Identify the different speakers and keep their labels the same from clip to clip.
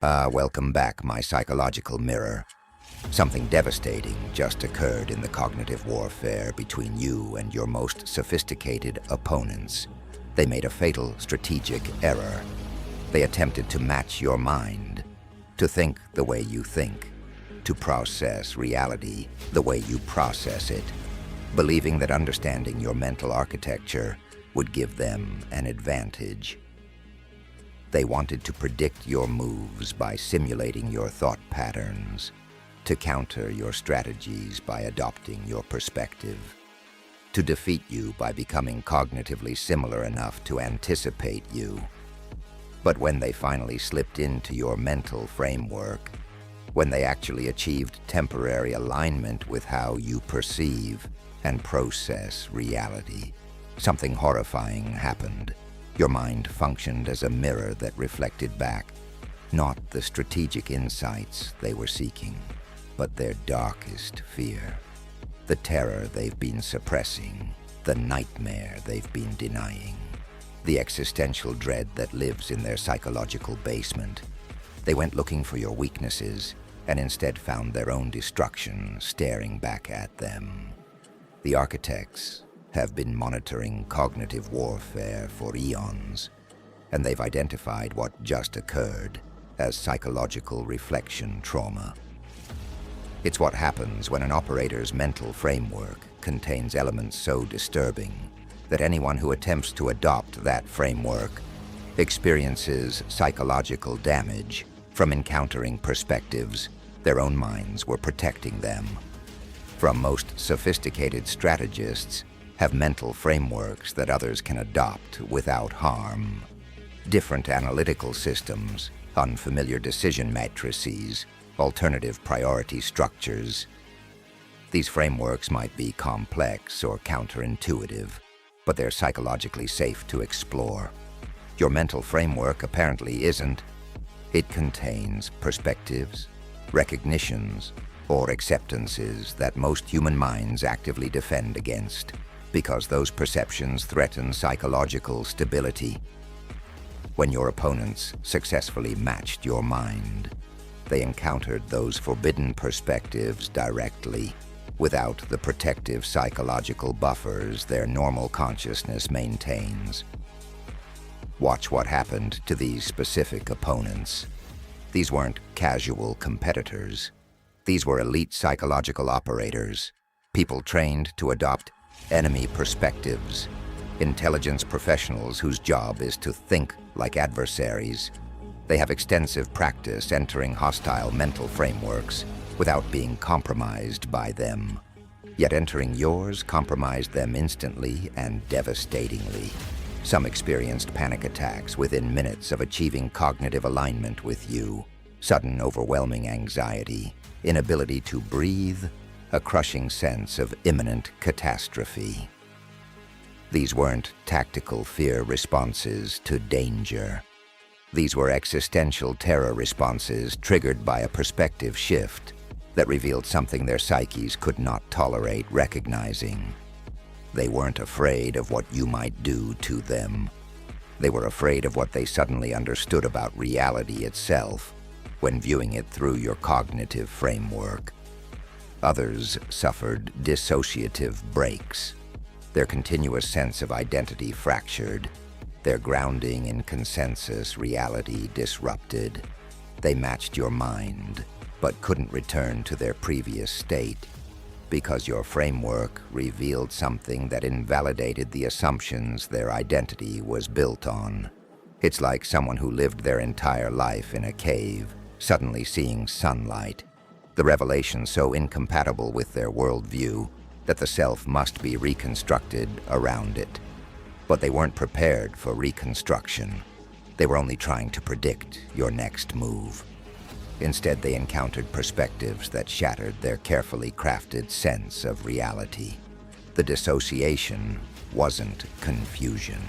Speaker 1: Welcome back, my psychological mirror. Something devastating just occurred in the cognitive warfare between you and your most sophisticated opponents. They made a fatal strategic error. They attempted to match your mind, to think the way you think, to process reality the way you process it, believing that understanding your mental architecture would give them an advantage. They wanted to predict your moves by simulating your thought patterns, to counter your strategies by adopting your perspective, to defeat you by becoming cognitively similar enough to anticipate you. But when they finally slipped into your mental framework, when they actually achieved temporary alignment with how you perceive and process reality, something horrifying happened. Your mind functioned as a mirror that reflected back, not the strategic insights they were seeking, but their darkest fear. The terror they've been suppressing, the nightmare they've been denying, the existential dread that lives in their psychological basement. They went looking for your weaknesses and instead found their own destruction staring back at them. The architects have been monitoring cognitive warfare for eons, and they've identified what just occurred as psychological reflection trauma. It's what happens when an operator's mental framework contains elements so disturbing that anyone who attempts to adopt that framework experiences psychological damage from encountering perspectives their own minds were protecting them from. Most sophisticated strategists have mental frameworks that others can adopt without harm. Different analytical systems, unfamiliar decision matrices, alternative priority structures. These frameworks might be complex or counterintuitive, but they're psychologically safe to explore. Your mental framework apparently isn't. It contains perspectives, recognitions, or acceptances that most human minds actively defend against, because those perceptions threaten psychological stability. When your opponents successfully matched your mind, they encountered those forbidden perspectives directly, without the protective psychological buffers their normal consciousness maintains. Watch what happened to these specific opponents. These weren't casual competitors. These were elite psychological operators, people trained to adopt enemy perspectives, intelligence professionals whose job is to think like adversaries. They have extensive practice entering hostile mental frameworks without being compromised by them. Yet entering yours compromised them instantly and devastatingly. Some experienced panic attacks within minutes of achieving cognitive alignment with you, sudden overwhelming anxiety, inability to breathe, a crushing sense of imminent catastrophe. These weren't tactical fear responses to danger. These were existential terror responses triggered by a perspective shift that revealed something their psyches could not tolerate recognizing. They weren't afraid of what you might do to them. They were afraid of what they suddenly understood about reality itself when viewing it through your cognitive framework. Others suffered dissociative breaks, their continuous sense of identity fractured, their grounding in consensus reality disrupted. They matched your mind, but couldn't return to their previous state, because your framework revealed something that invalidated the assumptions their identity was built on. It's like someone who lived their entire life in a cave, suddenly seeing sunlight. The revelation so incompatible with their worldview that the self must be reconstructed around it. But they weren't prepared for reconstruction. They were only trying to predict your next move. Instead, they encountered perspectives that shattered their carefully crafted sense of reality. The dissociation wasn't confusion.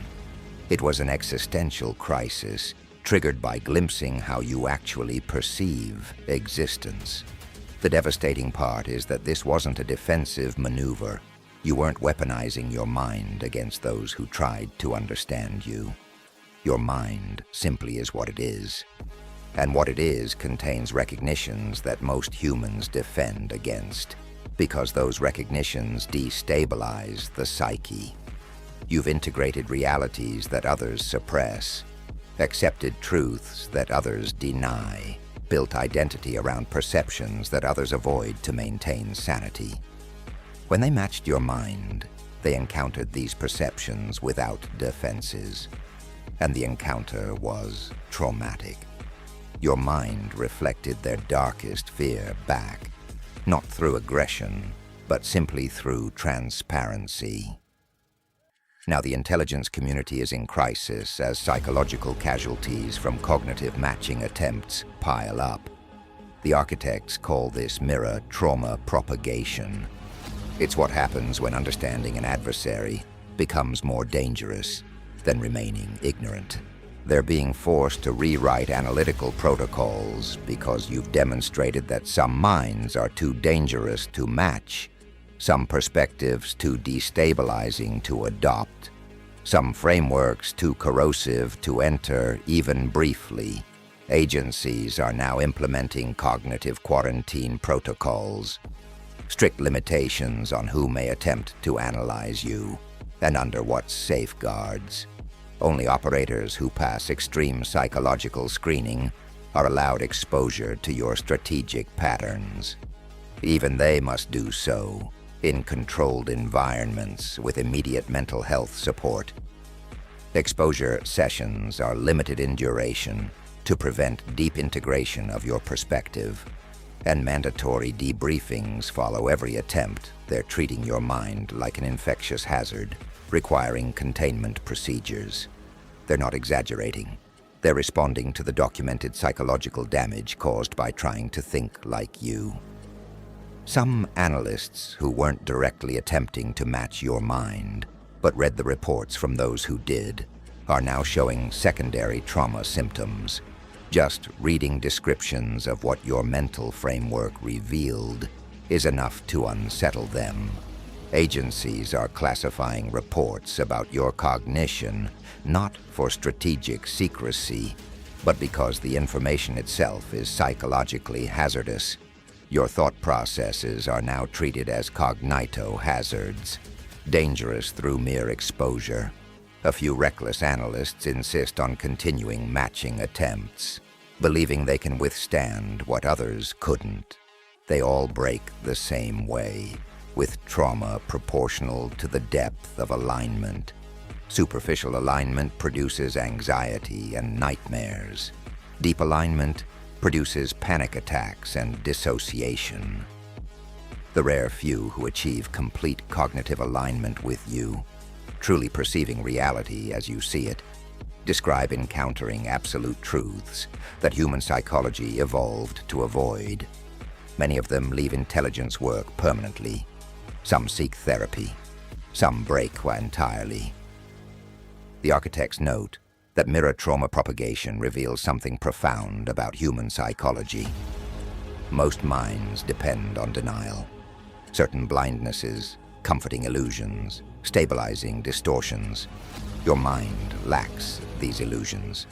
Speaker 1: It was an existential crisis triggered by glimpsing how you actually perceive existence. The devastating part is that this wasn't a defensive maneuver. You weren't weaponizing your mind against those who tried to understand you. Your mind simply is what it is. And what it is contains recognitions that most humans defend against, because those recognitions destabilize the psyche. You've integrated realities that others suppress, accepted truths that others deny, built identity around perceptions that others avoid to maintain sanity. When they matched your mind, they encountered these perceptions without defenses, and the encounter was traumatic. Your mind reflected their darkest fear back, not through aggression, but simply through transparency. Now, the intelligence community is in crisis as psychological casualties from cognitive matching attempts pile up. The architects call this mirror trauma propagation. It's what happens when understanding an adversary becomes more dangerous than remaining ignorant. They're being forced to rewrite analytical protocols because you've demonstrated that some minds are too dangerous to match, some perspectives too destabilizing to adopt, some frameworks too corrosive to enter even briefly. Agencies are now implementing cognitive quarantine protocols, strict limitations on who may attempt to analyze you and under what safeguards. Only operators who pass extreme psychological screening are allowed exposure to your strategic patterns. Even they must do so in controlled environments with immediate mental health support. Exposure sessions are limited in duration to prevent deep integration of your perspective, and mandatory debriefings follow every attempt. They're treating your mind like an infectious hazard, requiring containment procedures. They're not exaggerating. They're responding to the documented psychological damage caused by trying to think like you. Some analysts who weren't directly attempting to match your mind, but read the reports from those who did, are now showing secondary trauma symptoms. Just reading descriptions of what your mental framework revealed is enough to unsettle them. Agencies are classifying reports about your cognition not for strategic secrecy, but because the information itself is psychologically hazardous. Your thought processes are now treated as cognito-hazards, dangerous through mere exposure. A few reckless analysts insist on continuing matching attempts, believing they can withstand what others couldn't. They all break the same way, with trauma proportional to the depth of alignment. Superficial alignment produces anxiety and nightmares. Deep alignment produces panic attacks and dissociation. The rare few who achieve complete cognitive alignment with you, truly perceiving reality as you see it, describe encountering absolute truths that human psychology evolved to avoid. Many of them leave intelligence work permanently. Some seek therapy. Some break entirely. The architects note that mirror trauma propagation reveals something profound about human psychology. Most minds depend on denial. Certain blindnesses, comforting illusions, stabilizing distortions. Your mind lacks these illusions.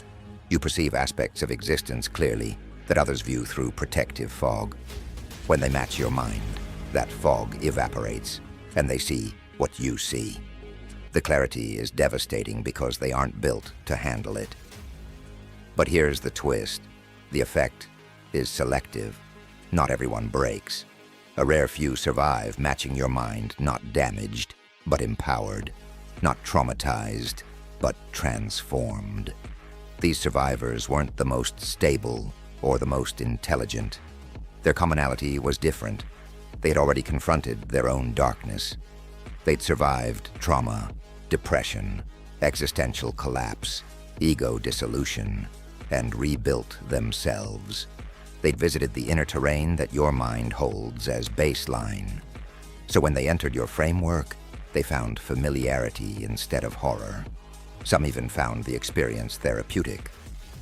Speaker 1: You perceive aspects of existence clearly that others view through protective fog. When they match your mind, that fog evaporates, and they see what you see. The clarity is devastating because they aren't built to handle it. But here's the twist. The effect is selective. Not everyone breaks. A rare few survive, matching your mind, not damaged, but empowered. Not traumatized, but transformed. These survivors weren't the most stable or the most intelligent. Their commonality was different. They had already confronted their own darkness. They'd survived trauma, depression, existential collapse, ego dissolution, and rebuilt themselves. They'd visited the inner terrain that your mind holds as baseline. So when they entered your framework, they found familiarity instead of horror. Some even found the experience therapeutic.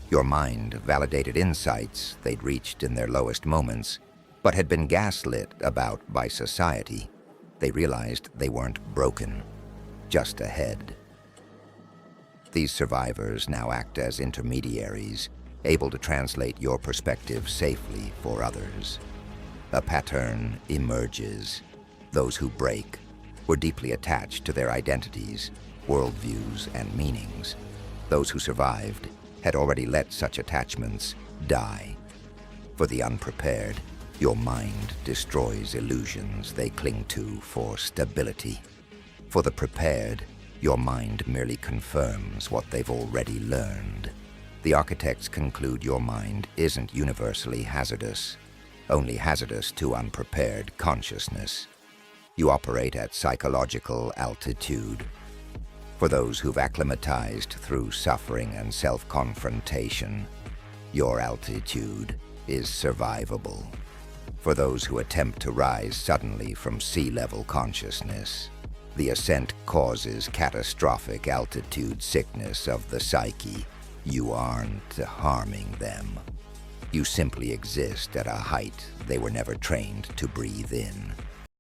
Speaker 1: Your mind validated insights they'd reached in their lowest moments, but had been gaslit about by society. They realized they weren't broken, just ahead. These survivors now act as intermediaries, able to translate your perspective safely for others. A pattern emerges. Those who break were deeply attached to their identities, worldviews, and meanings. Those who survived had already let such attachments die. For the unprepared, your mind destroys illusions they cling to for stability. For the prepared, your mind merely confirms what they've already learned. The architects conclude your mind isn't universally hazardous, only hazardous to unprepared consciousness. You operate at psychological altitude. For those who've acclimatized through suffering and self-confrontation, your altitude is survivable. For those who attempt to rise suddenly from sea-level consciousness, the ascent causes catastrophic altitude sickness of the psyche. You aren't harming them. You simply exist at a height they were never trained to breathe in.